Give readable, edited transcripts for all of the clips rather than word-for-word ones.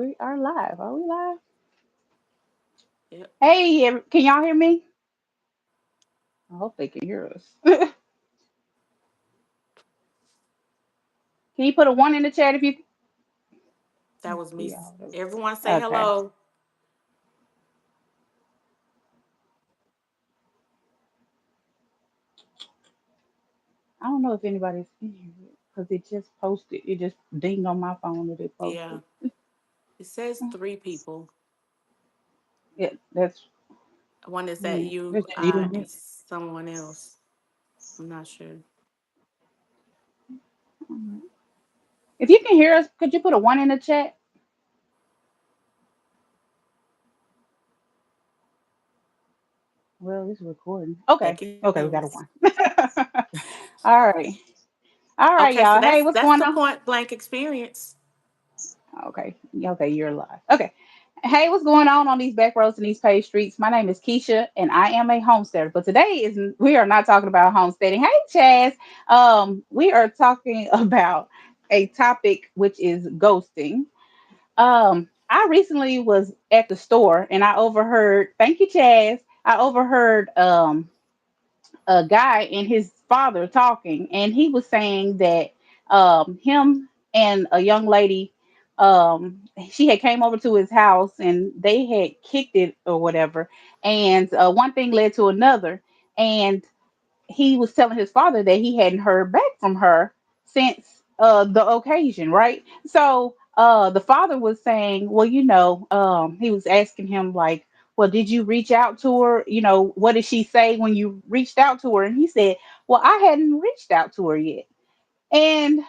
We are live. Are we live? Yep, Hey, can y'all hear me? I hope they can hear us. Can you put a one in the chat if you? that Let's was me. see all those. Everyone say Okay. hello. I don't know if anybody's in here because it just posted. It just dinged on my phone that it Yeah, posted. it says three people. Yeah, that's One is that yeah. you, That's just you I, and and me. someone else. I'm not sure. Alright. If you can hear us, could you put a one in the chat? Well, it's recording. They Okay. can hear Okay, we us. got a one. All right. All right, Okay, so y'all. Hey, that's what's that's going the on? point blank experience. Okay. Okay, you're live. Okay. Hey, what's going on these back roads and these paved streets? My name is Keisha, and I am a homesteader. But today is we are not talking about homesteading. Hey, Chaz. We are talking about a topic which is ghosting. I recently was at the store and I overheard. Thank you, Chaz. I overheard a guy and his father talking, and he was saying that him and a young lady, she had came over to his house and they had kicked it or whatever, and one thing led to another, and he was telling his father that he hadn't heard back from her since the occasion, right? So the father was saying, well, he was asking him like, well, did you reach out to her? What did she say when you reached out to her? And he said, well, I hadn't reached out to her yet. And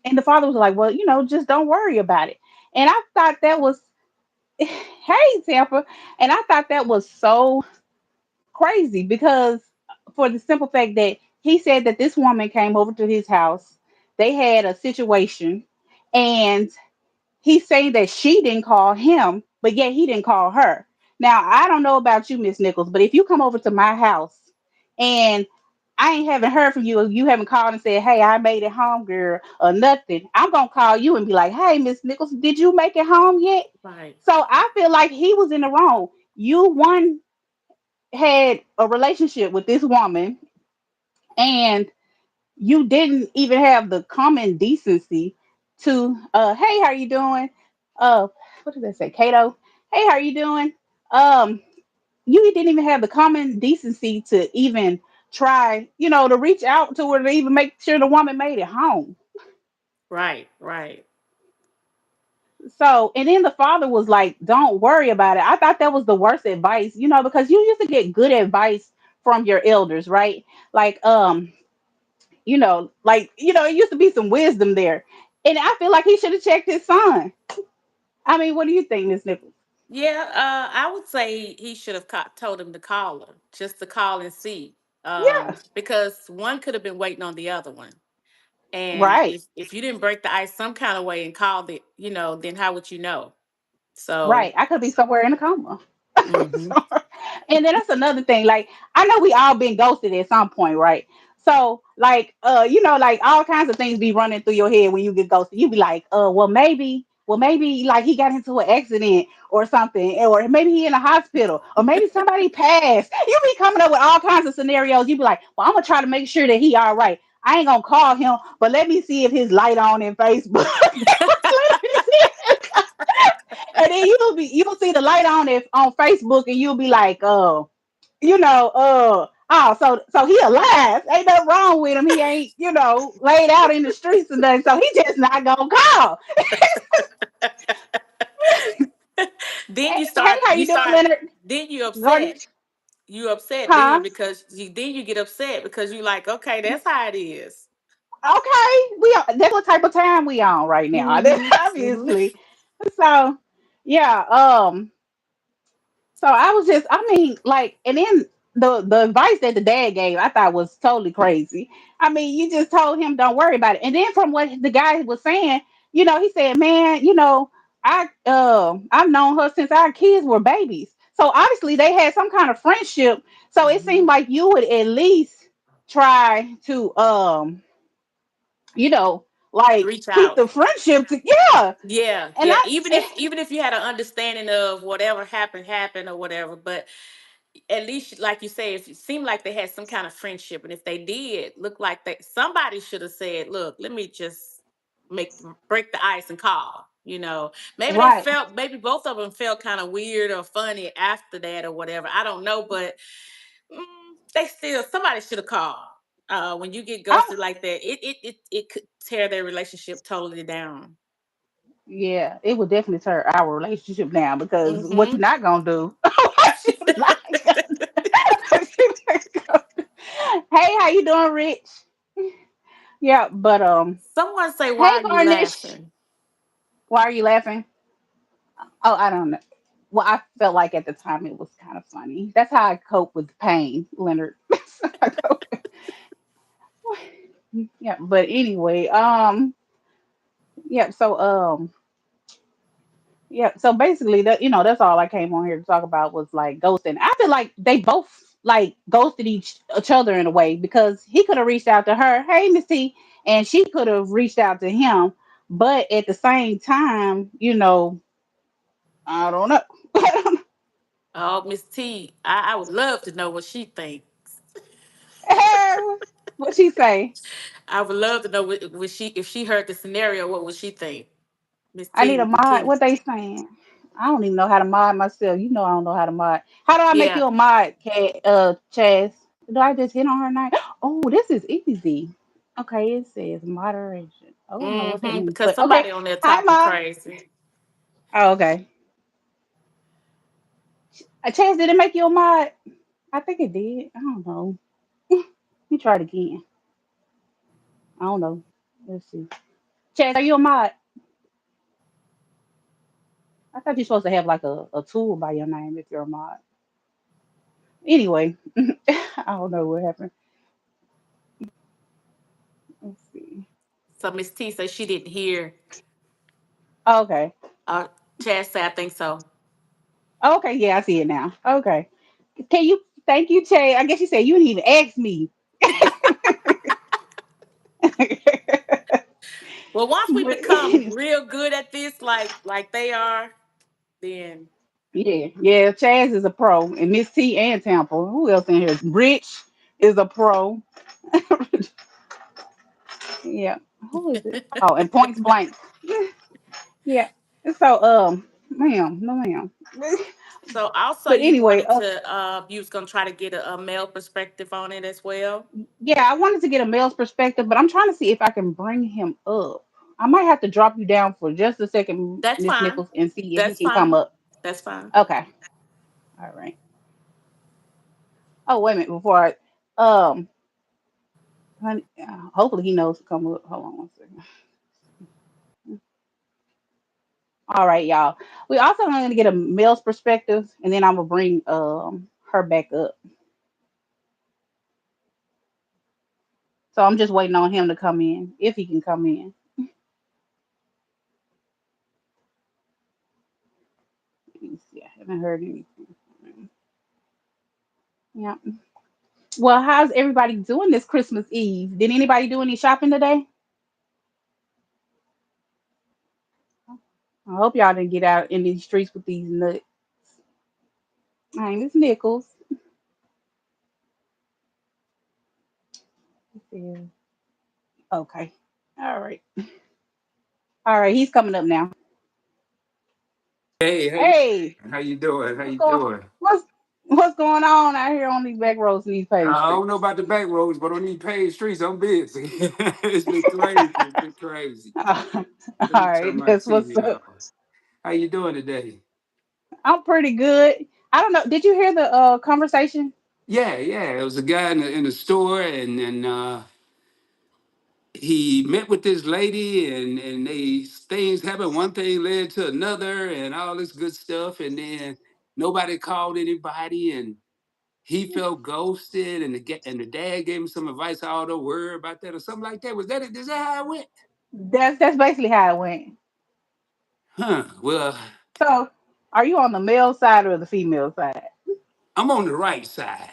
and the father was like, well, just don't worry about it. And I thought that was, hey, Tampa, and I thought that was so crazy because for the simple fact that he said that this woman came over to his house, they had a situation, and he's saying that she didn't call him, but yet he didn't call her. Now, I don't know about you, Miss Nichols, but if you come over to my house and I ain't haven't heard from you, or you haven't called and said, hey, I made it home, girl, or nothing, I'm gonna call you and be like, hey, Miss Nichols, did you make it home yet? Right. So I feel like he was in the wrong. You one had a relationship with this woman and you didn't even have the common decency to hey, how you doing? uh what did I say, Kato? Hey, how you doing? um you didn't even have the common decency to even try, to reach out to her to even make sure the woman made it home. Right. Right. So, and then the father was like, don't worry about it. I thought that was the worst advice, because you used to get good advice from your elders, right? Like, it used to be some wisdom there. And I feel like he should have checked his son. I mean, what do you think, Miss Nichols? Yeah. I would say he should have told him to call her, just to call and see. Yeah, Because one could have been waiting on the other one. And right, if you didn't break the ice some kind of way and called it, then how would you know? So, right. I could be somewhere in a coma. hmm. So, and then that's another thing. Like, I know we all been ghosted at some point, right? So, like, like all kinds of things be running through your head when you get ghosted. You be like, well, maybe, like he got into an accident or something, or maybe he in a hospital, or maybe somebody passed. You be coming up with all kinds of scenarios. You be like, well, I'm gonna try to make sure that he all right. I ain't gonna call him, but let me see if his light on in Facebook. Let me see. And then you'll see the light on it on Facebook, and you'll be like, so he alive. Ain't nothing wrong with him. He ain't, laid out in the streets and nothing. So he just not gonna call. then Hey, you hey, start, how you you doing, start, Leonard? then you Gordon? upset. You upset then Huh? because then you get upset because you like, okay, that's how it is. Okay, that's what type of time we on right now. Mm-hmm. Hmm. Obviously. So yeah, so I was just, I mean, like, and then the advice that the dad gave, I thought was totally crazy. I mean, you just told him don't worry about it, and then from what the guy was saying, he said, man, I've known her since our kids were babies, so obviously they had some kind of friendship. So it Hmm. seemed like you would at least try to, you know, Like reach keep out. the friendship yeah. Yeah, And yeah. I Even if you had an understanding of whatever happened or whatever, but at least like you say, if it seemed like they had some kind of friendship, and if they did, look like they somebody should have said, "Look, let me just break the ice and call." Maybe they right. felt, maybe both of them felt kind of weird or funny after that or whatever. I don't know, but they still somebody should have called. When you get I'm ghosted like that, it could tear their relationship totally down. Yeah, it would definitely tear our relationship down because what Hmm. you're not gonna do. What you not gonna what you not gonna do. Hey, how you doing, Rich? Yeah, but Someone say, "Why hey are you Garnish. laughing?" Why are you laughing? Oh, I don't know. Well, I felt like at the time it was kind of funny. That's how I cope with pain, Leonard. That's how I cope. Yeah, but anyway, yeah, so basically that that's all I came on here to talk about was like ghosting. I feel like they both like ghosted each other in a way because he could have reached out to her, hey Miss T, and she could have reached out to him, but at the same time, I don't know. Oh, Miss T, I would love to know what she thinks. What she say? I would love to know what she, if she heard the scenario, what would she think? Miss I need a T, the mod. T. What they saying? I don't even know how to mod myself. You know I don't know how to mod. How do I make Yeah. you a mod, Chaz? Do I just hit on her name? Oh, this is easy. Okay, it says moderation. I don't know what that means, Because but okay. somebody on there Hi, talking Ma. crazy. Oh, okay. Chaz, did it make you a mod? I think it did. I don't know. Let me try it again. I don't know. Let's see. Chaz, are you a mod? I thought you're supposed to have like a tool by your name if you're a mod. Anyway, I don't know what happened. Let's see. So Miss T said she didn't hear. Okay. Chad said, I think so. Okay, yeah, I see it now. Okay. Can you thank you, Che? I guess you said you didn't even ask me. Well, once we But, become real good at this, like they are, then yeah, yeah, Chaz is a pro, and Miss T and Temple. Who else in here? Rich is a pro. Yeah. Who is it? Oh, and Points Blank. Yeah. So, ma'am, no, ma'am. so also But you anyway, wanted to you was gonna try to get a male perspective on it as well. yeah, I wanted to get a male's perspective, but I'm trying to see if I can bring him up. I might have to drop you down for just a second, That's Miss fine. Nichols, and see if he That's can come fine. up. That's fine. Okay. All right. Oh, wait a minute. Um, honey, hopefully he knows to come up. Hold on one second. All right, y'all. We also going to get a male's perspective, and then I'm gonna bring her back up. So I'm just waiting on him to come in, if he can come in. Let me see. I haven't heard anything. Yeah. Well, how's everybody doing this Christmas Eve? Did anybody do any shopping today? I hope y'all didn't get out in these streets with these nuts. My name is Nichols. Yeah. Okay. All right. All right. He's coming up now. Hey, hey, Hey, how you doing? How what's you going? doing? What's what's going on out here on these back roads and these paved I don't know streets? about the back roads, but on these paved streets, I'm busy. It's been crazy. It's been crazy. All Let me turn right. my That's what's TV up. off. How you doing today? I'm pretty good. I don't know. Did you hear the conversation? Yeah, yeah. It was a guy in the store, and he met with this lady, and they things happened. One thing led to another, and all this good stuff, and then nobody called anybody, and he felt ghosted, and the dad gave him some advice. Oh, don't worry about that, or something like that. Was that it? Is that how it went? That's basically how it went. Huh. Well, So, are you on the male side or the female side? I'm on the right side.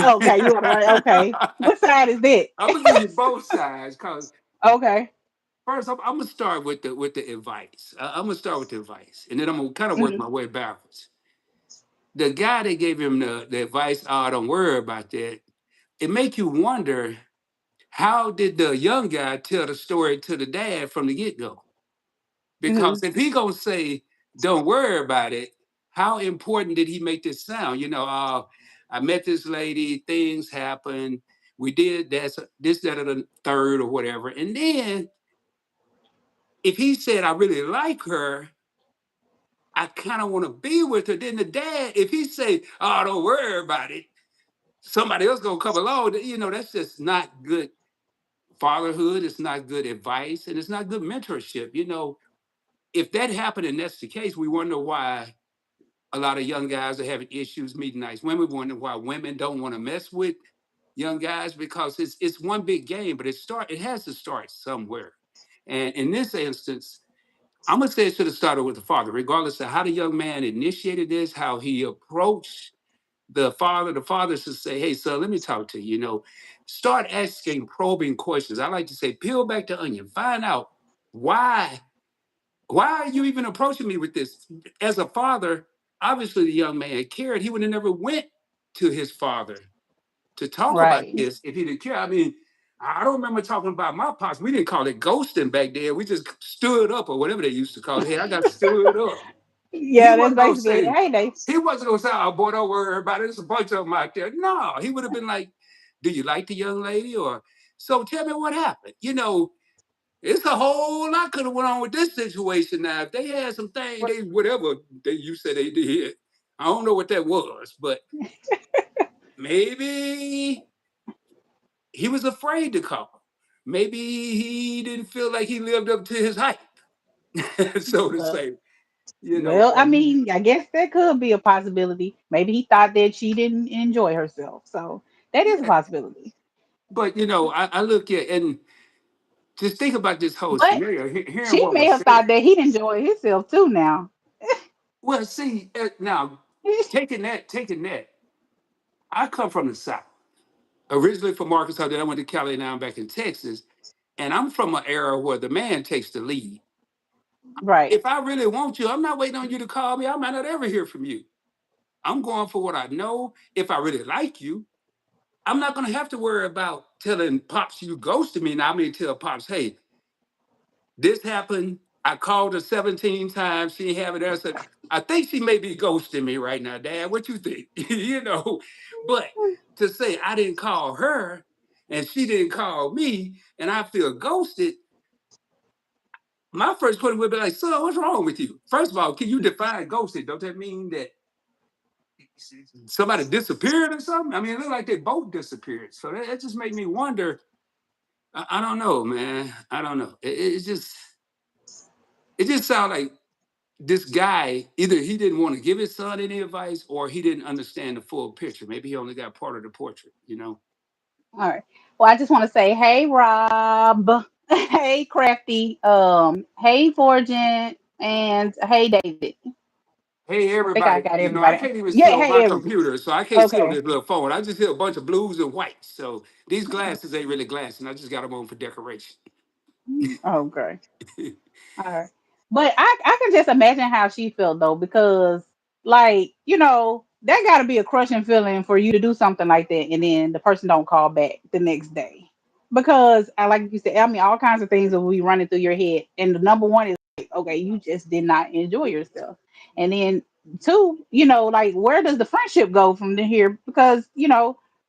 Okay, you on the right. Okay. What side is it? I'm gonna give you both sides, cause Okay. first, I'm gonna start with the advice. I'm gonna start with the advice, and then I'm gonna kind of work Hmm. my way backwards. The guy that gave him the advice, oh, don't worry about that. It make you wonder, how did the young guy tell the story to the dad from the get go? Hmm. Because if he gonna say, "Don't worry about it," how important did he make this sound? I met this lady, things happen, we did this, that, or the third, or whatever. And then if he said, "I really like her, I kind of want to be with her," then the dad, if he say, "Oh, don't worry about it, somebody else gonna come along," that's just not good fatherhood. It's not good advice, and it's not good mentorship. If that happened and that's the case, we wonder why a lot of young guys are having issues meeting nice women. We wonder why women don't want to mess with young guys, because it's one big game, but it has to start somewhere. And in this instance, I'm gonna say it should have started with the father, regardless of how the young man initiated this, how he approached the father. The father should say, "Hey, son, let me talk to you. Start asking probing questions." I like to say, peel back the onion, find out why why are you even approaching me with this? As a father, obviously the young man cared. He would have never went to his father to talk about Right. this if he didn't care. I mean, I don't remember talking about my pops. We didn't call it ghosting back then. We just stood up, or whatever they used to call it. Hey, I got stood up. He Yeah, that's wasn't gonna basically. say, Hey, they. he wasn't gonna say, "Oh boy, don't worry about it. There's a bunch of them out there." No, he would have been like, "Do you like the young lady?" Or, "So tell me what happened." It's a whole lot could have went on with this situation now. If they had some thing, they whatever they you said they did. I don't know what that was, but maybe he was afraid to call. Maybe he didn't feel like he lived up to his hype, so to Well, say. well, I mean, I guess that could be a possibility. Maybe he thought that she didn't enjoy herself, so that is a Yeah. possibility. But I look at, and just think about this whole But scenario. Hearing she what may was have said. thought that he'd enjoy himself too. Now, Well, see, now taking that, I come from the South, originally from Arkansas. Then I went to Cali. Now I'm back in Texas, and I'm from an era where the man takes the lead. right? If I really want you, I'm not waiting on you to call me. I might not ever hear from you. I'm going for what I know. If I really like you, I'm not going to have to worry about telling Pops you ghosted me. Now I'm going to tell Pops, "Hey, this happened. I called her 17 times. She didn't have an answer. I think she may be ghosting me right now, Dad. What you think?" But to say I didn't call her and she didn't call me and I feel ghosted, my first question would be like, "Son, what's wrong with you?" First of all, can you define ghosted? Don't that mean that somebody disappeared or something? I mean, it looked like they both disappeared. So that just made me wonder. I don't know, man. I don't know. It just sounds like this guy, either he didn't want to give his son any advice or he didn't understand the full picture. Maybe he only got part of the portrait. All right. Well, I just want to say, hey, Rob. Hey, Crafty. Hey, Forgent. And hey, David. Hey, I think I everybody. got I everybody. can't even see Yeah. on Hey, my everybody. computer, so I can't see on Okay. this little phone. I just hear a bunch of blues and whites. So these glasses ain't really glasses. I just got them on for decoration. Okay. All right. But I can just imagine how she felt though, because like, that gotta be a crushing feeling for you to do something like that and then the person don't call back the next day. Because I like you said, I mean all kinds of things will be running through your head. And the number one is like, okay, you just did not enjoy yourself. And then two, like where does the friendship go from here? Because,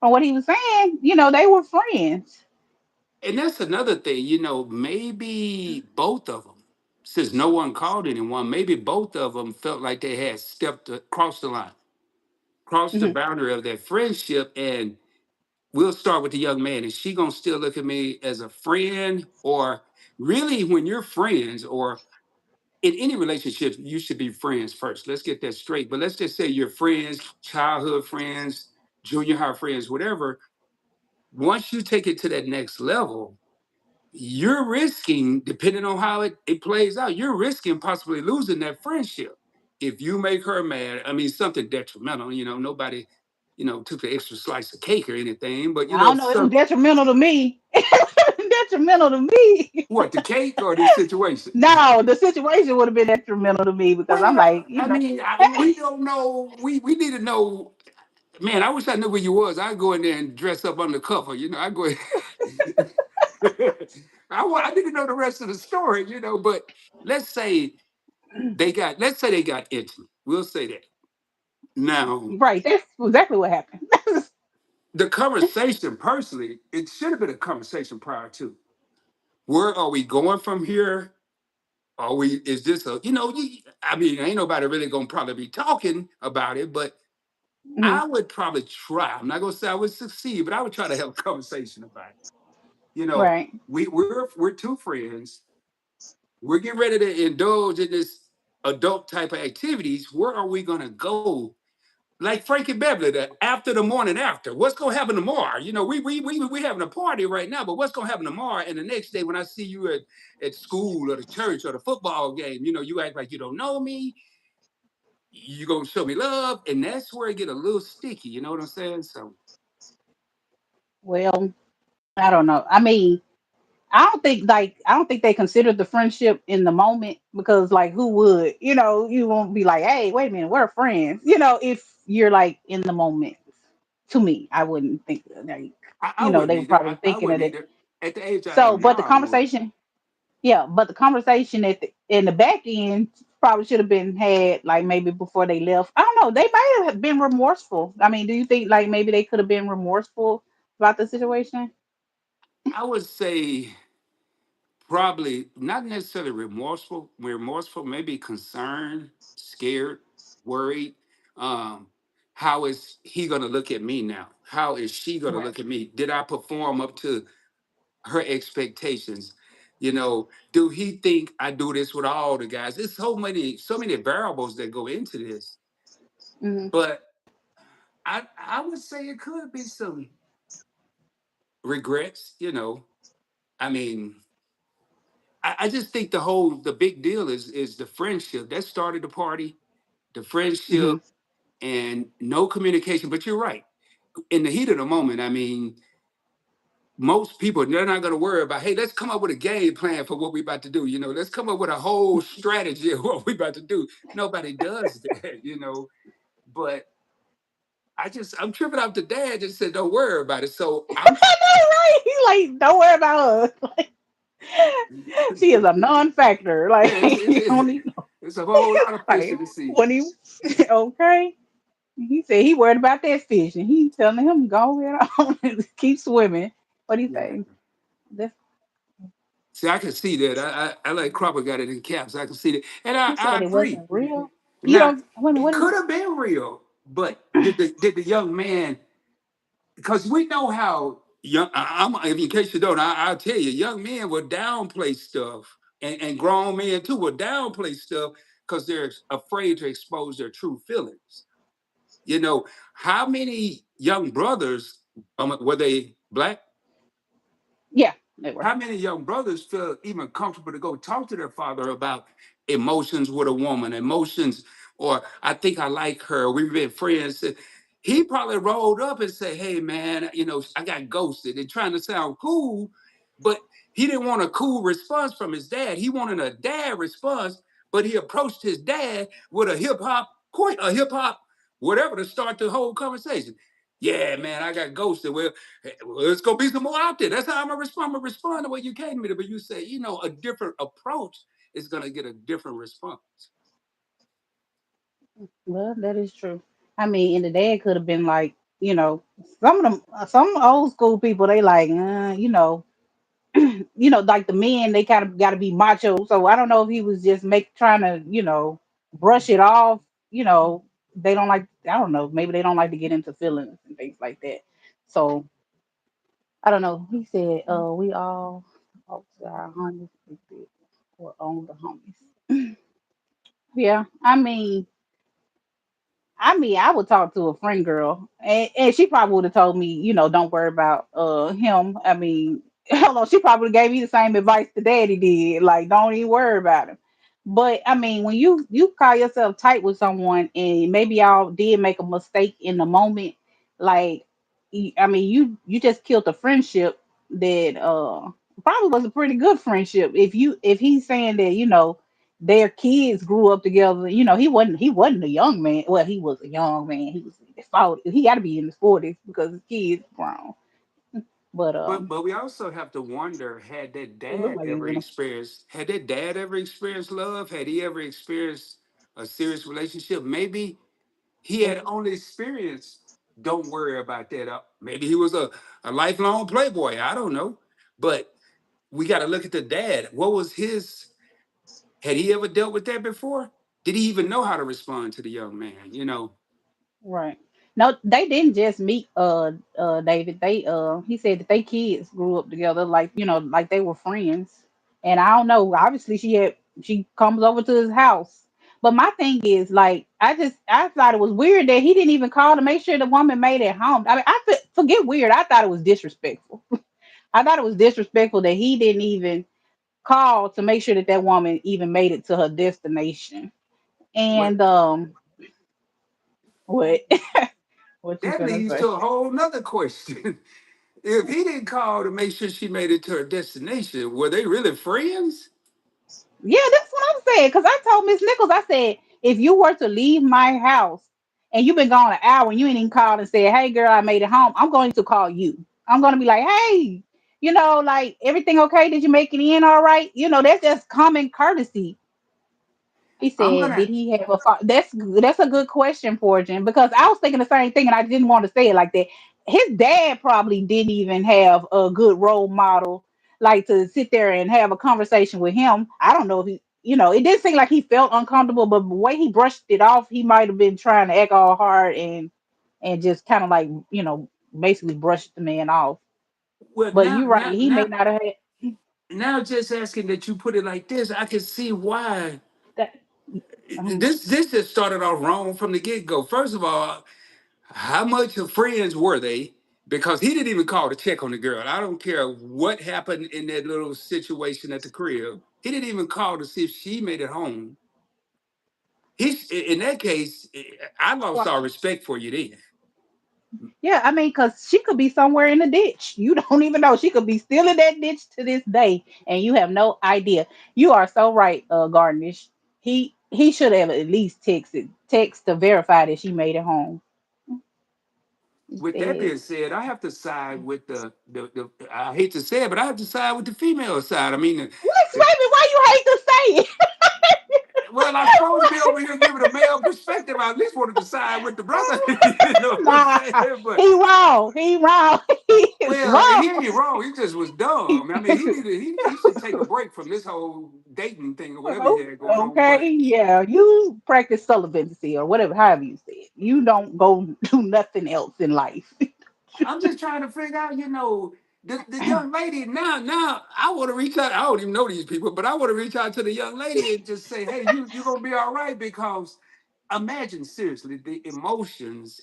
from what he was saying, they were friends. And that's another thing, maybe both of them, since no one called anyone, maybe both of them felt like they had stepped across the line, crossed the Hmm. boundary of their friendship. And we'll start with the young man. Is she gonna still look at me as a friend? Or really, when you're friends, or in any relationship, you should be friends first. Let's get that straight. But let's just say you're friends, childhood friends, junior high friends, whatever. Once you take it to that next level, you're risking, depending on how it plays out, you're risking possibly losing that friendship. If you make her mad, I mean, something detrimental, nobody, took the extra slice of cake or anything, but, I don't know, it was detrimental to me. detrimental to me. What, the cake or this situation? No, the situation would have been detrimental to me because I'm Well, like, I mean, we don't know. We need to know. Man, I wish I knew where you was. I'd go in there and dress up undercover. I go. I need to know the rest of the story. But let's say let's say they got intimate. We'll say that. Now, right, that's exactly what happened. the conversation, personally, it should have been a conversation prior to. Where are we going from here? Are we? Is this a? I mean, ain't nobody really gonna probably be talking about it, but Mhm. I would probably try. I'm not gonna say I would succeed, but I would try to have a conversation about it. You know, Right. we're two friends. We're getting ready to indulge in this adult type of activities. Where are we gonna go? Like Frankie Beverly, after the morning after. What's gonna happen tomorrow? We having a party right now, but what's gonna happen tomorrow? And the next day when I see you at school or the church or the football game, you act like you don't know me. You gonna show me love, and that's where it get a little sticky. You know what I'm saying? So Well, I don't know. I mean, I don't think they considered the friendship in the moment because like who would? You won't be like, hey, wait a minute, we're friends. If you're like in the moment. To me, I wouldn't think like I wouldn't they were either. probably I thinking of wouldn't it. either. At the age I So, am but now, the I would. conversation, yeah, but the conversation in the back end probably should have been had like maybe before they left. I don't know. They might have been remorseful. I mean, do you think like maybe they could have been remorseful about the situation? I would say probably not necessarily remorseful, maybe concerned, scared, worried. Um, how is he going to look at me now? How is she going to Right. look at me? Did I perform up to her expectations? Do he think I do this with all the guys? There's so many variables that go into this. Hmm. But I would say it could be some regrets. I mean, I just think the big deal is the friendship that started the party, the Hmm. friendship, and no communication. But you're right. In the heat of the moment, I mean, most people they're not going to worry about. Hey, let's come up with a game plan for what we're about to do. Let's come up with a whole strategy of what we're about to do. Nobody does that. But I'm tripping off the dad. Just said, don't worry about it. So I know, right? He's like, don't worry about her. She is a non-factor. Like, yeah, you don't need, it's a whole lot of fish like in the sea. when he okay. He said he worried about that fish, and he telling him go ahead on and keep swimming. What do you Yeah. say? That's, See, I can see that. I like Cropper got it in caps. I can see that, and I, he I said it agree. wasn't real. You Now, don't. Wait a minute. it What is? could have been real, but did the young man? Because we know how young. In case you don't, I'll tell you, young men will downplay stuff, and grown men too will downplay stuff because they're afraid to expose their true feelings. How many young brothers, were they black? Yeah, they were. How many young brothers feel even comfortable to go talk to their father about emotions with a woman, emotions, or I think I like her, we've been friends. He probably rolled up and said, hey man, I got ghosted and trying to sound cool, but he didn't want a cool response from his dad. He wanted a dad response, but he approached his dad with a hip hop, whatever to start the whole conversation. Yeah, man, I got ghosted. Well, it's gonna be some more out there. That's how I'm gonna respond. I'm gonna respond the way you came to me. But you say, a different approach is gonna get a different response. Well, that is true. I mean, and the dad could have been like, some of them, some old school people, they like, like the men, they kind of got to be macho. So I don't know if he was just trying to, brush it off. You know, they don't like. I don't know. Maybe they don't like to get into feelings and things like that. So I don't know. He said, we all talk to our homies or on the homies. Yeah, I would talk to a friend girl, and she probably would have told me, don't worry about him. I mean, hello, she probably gave me the same advice the daddy did, like don't even worry about him. But I mean, when you call yourself tight with someone, and maybe y'all did make a mistake in the moment, like I mean, you just killed a friendship that probably was a pretty good friendship. If he's saying that, their kids grew up together, he wasn't a young man. Well, he was a young man. He got to be in his 40s because his kids grown. But But we also have to wonder, it looked like he was in a had that dad ever experienced love? Had he ever experienced a serious relationship? Maybe he had only experienced, don't worry about that. Maybe he was a lifelong playboy. I don't know. But we got to look at the dad. What was his, had he ever dealt with that before? Did he even know how to respond to the young man? Right. No, they didn't just meet David. He said that they kids grew up together like, like they were friends. And I don't know, obviously she comes over to his house. But my thing is like I thought it was weird that he didn't even call to make sure the woman made it home. I mean, forget weird. I thought it was disrespectful. I thought it was disrespectful that he didn't even call to make sure that that woman even made it to her destination. What And what what you that gonna leads say? to a whole nother question. If he didn't call to make sure she made it to her destination, were they really friends? Yeah, that's what I'm saying. Because I told Miss Nichols, I said, if you were to leave my house and you've been gone an hour and you ain't even called and said, hey, girl, I made it home, I'm going to call you. I'm going to be like, hey, like everything okay? Did you make it in all right? That's just common courtesy. He I'm said, "Did gonna he have a That's a good question, Fortune, because I was thinking the same thing, and I didn't want to say it like that. His dad probably didn't even have a good role model, like to sit there and have a conversation with him. I don't know if it didn't seem like he felt uncomfortable, but the way he brushed it off, he might have been trying to act all hard and just kind of like basically brushed the man off. well But you're right, he may now not have had now just asking that you put it like this, I can see why that. Um, this just started off wrong from the get-go. First of all, how much of friends were they? Because he didn't even call to check on the girl. I don't care what happened in that little situation at the crib. He didn't even call to see if she made it home. He's in that case, I lost all respect for you then. Yeah, I mean, because she could be somewhere in the ditch. You don't even know. She could be still in that ditch to this day, and you have no idea. You are so right, Gardenish. He should have at least text to verify that she made it home. With that Instead, being said, I have to side with the I hate to say it, but I have to side with the female side. I mean, what, baby? Why you hate to say it? well, I'm supposed to be over here giving a male perspective. I at least wanted to side with the brother. You know what I'm Nah, saying? But he wrong. He wrong. He is well, wrong. he ain't wrong. He just was dumb. I mean, he should take a break from this whole dating thing or whatever he had going on. Okay, But yeah, you practice celibacy or whatever, however you say it. You don't go do nothing else in life. I'm just trying to figure out, the young lady now I want to reach out. I don't even know these people, but I want to reach out to the young lady and just say, hey, you gonna be all right, because imagine seriously the emotions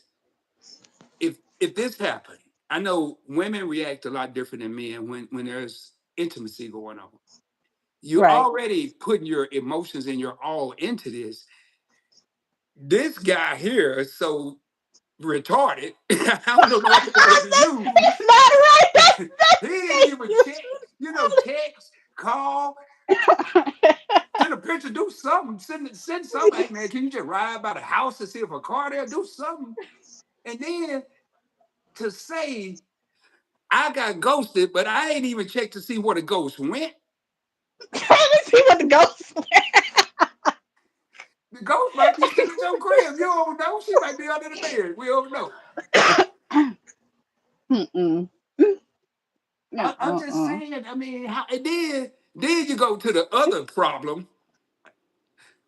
if this happened. I know women react a lot different than men when there's intimacy going on. You Right. already putting your emotions and your all into this. This guy here is so retarded. I don't know no other word to use. That's not right. He didn't even check, text, call, send a picture, do something, send something. Hey man, can you just ride by the house to see if a car there? Do something. And then to say I got ghosted, but I ain't even checked to see where the ghost went. Let's see what the ghost. The ghost might be still at your crib. You don't know. She might be under the bed. We don't know. Mm-mm. I'm just Uh-uh. saying. I mean, and then you go to the other problem.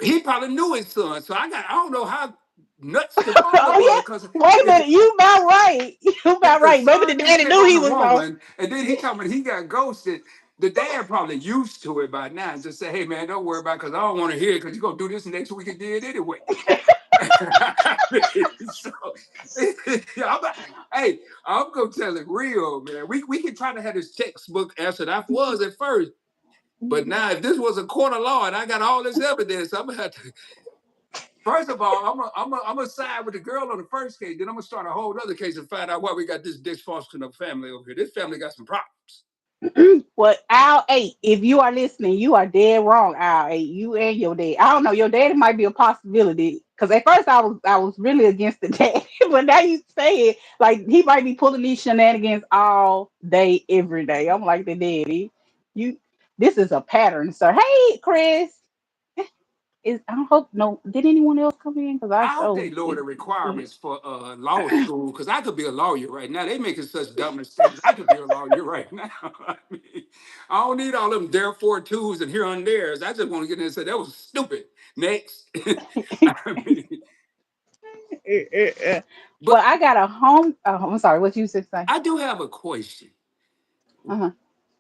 He probably knew his son, so I don't know how nuts the father Oh was, yeah. because Wait a if minute. You about right. You if about the right. Maybe the son didn't daddy check knew on he the was wrong. woman, and then he told me he got ghosted, the dad probably used to it by now and just say, hey man, don't worry about it, because I don't want to hear it, because you're gonna do this next week again anyway. I mean, so, I'm not- hey, I'm gonna tell it real, man. We can try to have this textbook answer that was at first, but now if this was a court of law and I got all this evidence, I'm gonna have to. First of all, I'm gonna side with the girl on the first case. Then I'm gonna start a whole other case and find out why we got this dysfunctional family over here. This family got some problems. Well, Al 8, if you are listening, you are dead wrong, Al 8. You and your dad. I don't know, your daddy might be a possibility. Because at first I was really against the dad. But now you say it, like he might be pulling these shenanigans all day, every day. I'm like the daddy. You this is a pattern, sir. Hey, Chris. I don't hope no did anyone else come in? Because I I hope they showed lower it. the requirements for law school because I could be a lawyer right now. They making such dumb mistakes. I could be a lawyer right now. I mean, I don't need all them therefore twos and here and there's. I just want to get in and say that was stupid. Next, I mean, Well, but I got a home. Oh, I'm sorry. What you said say? I do have a question. Uh-huh.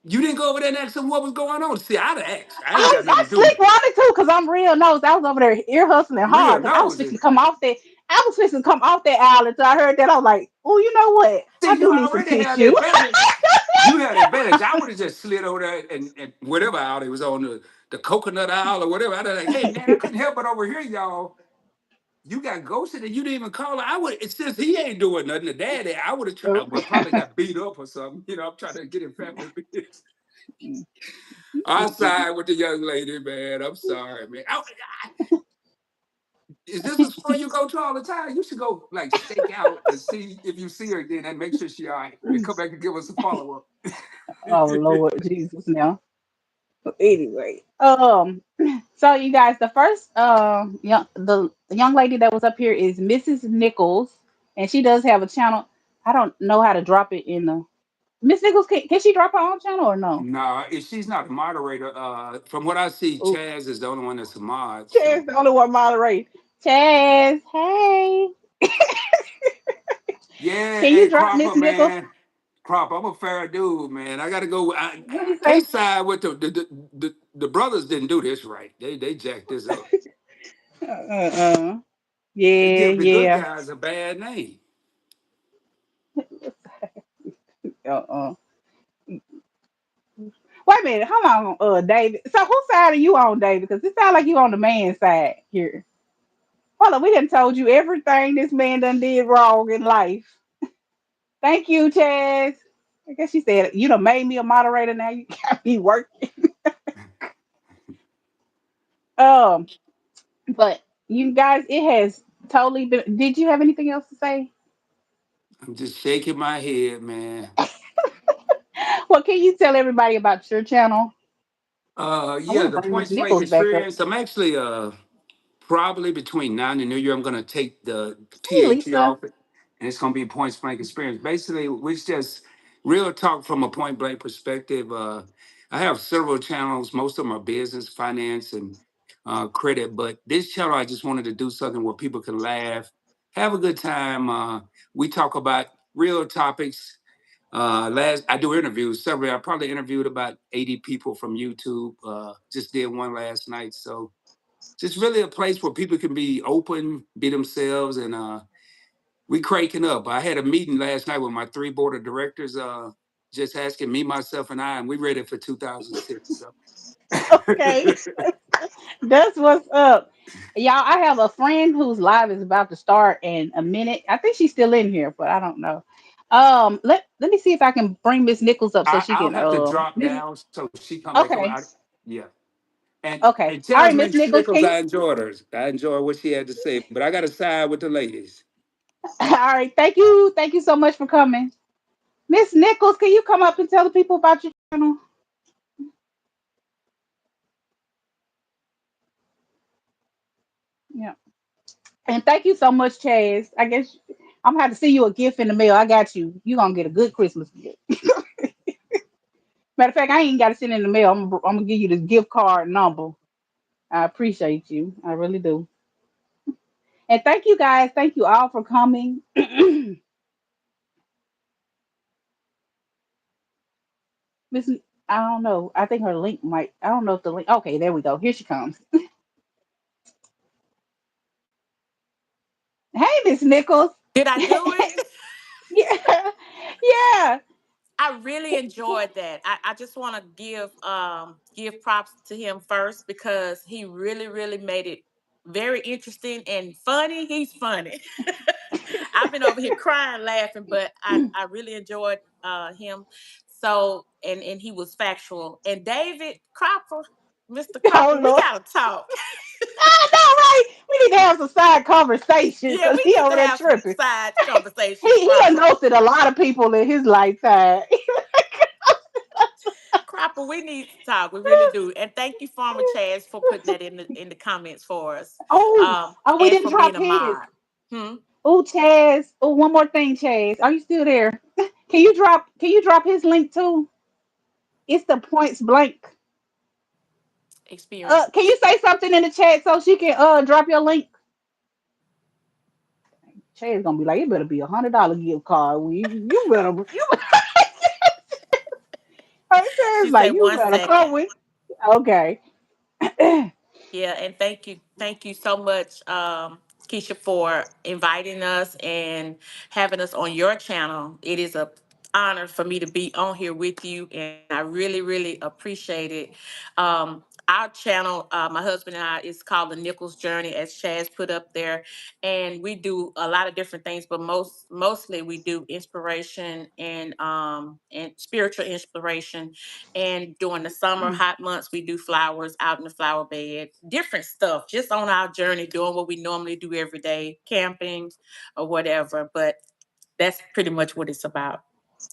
You didn't go over there and ask them what was going on. See, I'd have asked. I ain't I, got nothing I to do slick with it. wanted to because I'm real nose. I was over there ear hustling Real hard because I was nosy. fixing to come off that. I was fixing to come off that aisle until I heard that. I was like, oh, you know what? See, I you do need some already had the tissue. advantage. You had advantage. I would have just slid over there and whatever aisle it was on the coconut aisle or whatever. I'd have like, hey man, I couldn't help but over here, y'all. You got ghosted and you didn't even call her. I would. It's just he ain't doing nothing. The daddy, I would have tried, but probably got beat up or something. You know, I'm trying to get in family business. I side with the young lady, man. I'm sorry, man. Is this a store you go to all the time? You should go like stake out and see if you see her again and make sure she all right and come back and give us a follow up. Oh Lord Jesus! Now, anyway, so you guys, the first the young lady that was up here is Mrs. Nichols, and she does have a channel. I don't know how to drop it in the Miss Nichols. Can she drop her own channel or no? No, if she's not a moderator, from what I see, Oh, Chaz is the only one that's a mod. So Chaz, the only one moderating. Chaz, hey, yeah, can you hey drop Miss Cropper, Nichols? man. Cropper, I'm a fair dude, man. I gotta go. What do I you can't say? side with the brothers didn't do this right. They jacked this up. Uh, They yeah, give the good yeah. guys a bad name. Uh. Wait a minute, hold on, David. So whose side are you on, David? Because it sounds like you on the man side here. Hold on, we done told you everything this man done did wrong in life. Thank you, Chaz. I guess she said you done made me a moderator. Now you got me working. Um, but you guys, it has totally been. Did you have anything else to say? I'm just shaking my head, man. Well, can you tell everybody about your channel? I Yeah, want to the bring Miss Point Blank Nichols back up. experience. I'm actually probably between now and the new year, I'm gonna take the Hey, THE Lisa. off it, and it's gonna be a Point Blank experience. Basically, we just real talk from a point blank perspective. I have several channels. Most of them are business, finance, and credit. But this channel, I just wanted to do something where people can laugh, have a good time. We talk about real topics. Last I do interviews. Several. I probably interviewed about 80 people from YouTube. Just did one last night. So just really a place where people can be open, be themselves, and we cranking up. I had a meeting last night with my three board of directors, just asking me, myself, and I, and we ready for 2006. So Okay. That's what's up. Y'all, I have a friend whose live is about to start in a minute. I think she's still in here, but I don't know. Let me see if I can bring Miss Nichols up so she I'll can have to drop Miss down so she come back on. okay. Yeah. And Okay. All tell right, Miss Miss Nichols, Nichols can you I enjoyed her. I enjoyed what she had to say, but I got to side with the ladies. all right, thank you. Thank you so much for coming. Miss Nichols, can you come up and tell the people about your channel? Yeah. And thank you so much, Chaz. I guess I'm gonna have to see you a gift in the mail. I got you. You gonna get a good Christmas gift. Matter of fact, I ain't got to send it in the mail. I'm gonna give you this gift card number. I appreciate you. I really do. And thank you guys. Thank you all for coming. Miss, I don't know. I think her link might. I don't know if the link. Okay, there we go. Here she comes. Hey, Miss Nichols. Did I do it? Yeah, yeah. I really enjoyed that. I just want to give props to him first because he really, really made it very interesting and funny. He's funny. I've been over here crying, laughing, but I really enjoyed him. So and he was factual. And David Cropper, Mr. Oh Cropper, we Lord. gotta talk. I know, right? We need to have some side conversation Yeah, because we he need to over there have some tripping. side conversations, He done Cropper. ghosted a lot of people in his lifetime. Cropper, we need to talk. We really do. And thank you, Farmer Chaz, for putting that in the comments for us. Oh, oh, we And didn't for being drop a his. mod. Hmm? Oh, Chaz. Oh, one more thing, Chaz. Are you still there? Can you drop his link too? It's the points blank. Experience. Can you say something in the chat so she can drop your link? Chaz gonna be like, it better be $100 gift card. You better you She Chaz like said you one better come second. with. Okay. Yeah, and thank you so much, Keisha, for inviting us and having us on your channel. It is a honor for me to be on here with you, and I really, really appreciate it. Our channel, my husband and I, is called the Nichols Journey, as Chaz put up there, and we do a lot of different things, but mostly we do inspiration and spiritual inspiration, and during the summer hot months, we do flowers out in the flower bed, different stuff, just on our journey, doing what we normally do every day, camping or whatever. But that's pretty much what it's about.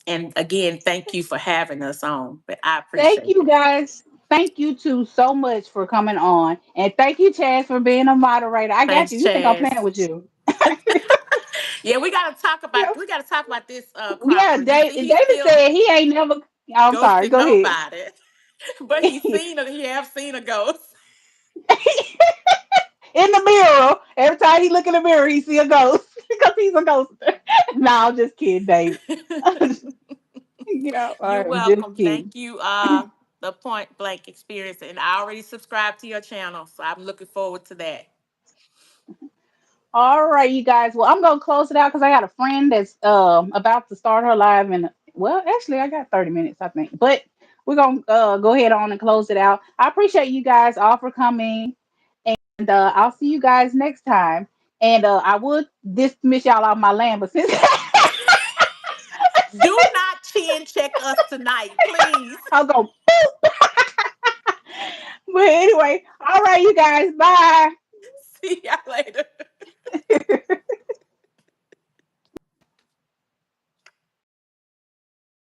And again, thank you for having us on. But I Thank appreciate you it. guys. Thank you two so much for coming on. And thank you, Chaz, for being a moderator. I got Thanks, you. You think I'm Chaz. playing with you. Yeah, we gotta talk Yeah. about this Yeah, Cropper. You see, he's David still said he ain't never. Oh, I'm sorry. ghosted Go ahead. nobody. But he have seen a ghost. In the mirror, every time he look in the mirror, he see a ghost because he's a ghoster. No, I'm just kidding, David. Yeah, You're I'm just welcome. kidding. Thank you, the Point Blank Experience. And I already subscribed to your channel, so I'm looking forward to that. All right, you guys. Well, I'm gonna close it out because I got a friend that's about to start her live, and well, actually, I got 30 minutes, I think. But we're gonna go ahead on and close it out. I appreciate you guys all for coming, and I'll see you guys next time. And I would dismiss y'all off my land, but since Do not chin check us tonight, please. I'll go. But anyway, all right, you guys. Bye. See y'all later.